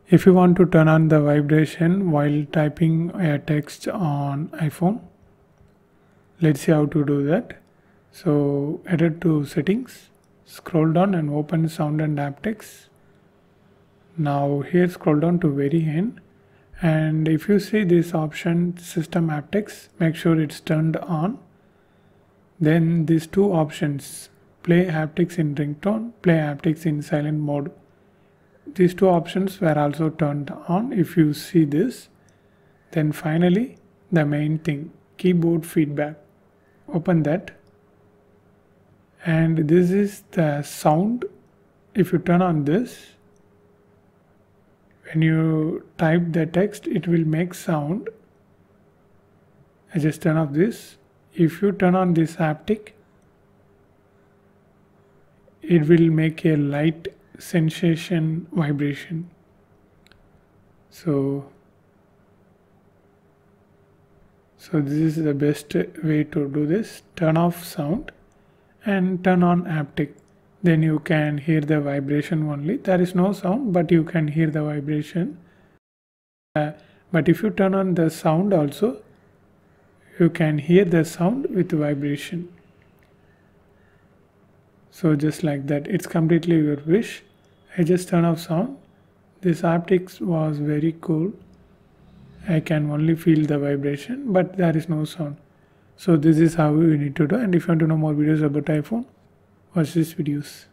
If you want to turn on the vibration while typing a text on iPhone, let's see how to do that. So head to settings, scroll down and open sound and haptics. Now here scroll down to very end, and if you see this option system haptics, make sure it's turned on. Then these two options, play haptics in ringtone, play haptics in silent mode, these two options were also turned on. If you see this, then finally the main thing, keyboard feedback, open that, and this is the sound. If you turn on this, when you type the text, it will make sound. I just turn off this. If you turn on this haptic, it will make a light sensation vibration. So this is the best way to do this. Turn off sound and turn on haptic. Then you can hear the vibration only. There is no sound, but you can hear the vibration. But if you turn on the sound also, you can hear the sound with vibration. So just like that, it's completely your wish. I just turn off sound. This haptics was very cool. I can only feel the vibration, but there is no sound. So this is how you need to do. And if you want to know more videos about iPhone, watch these videos.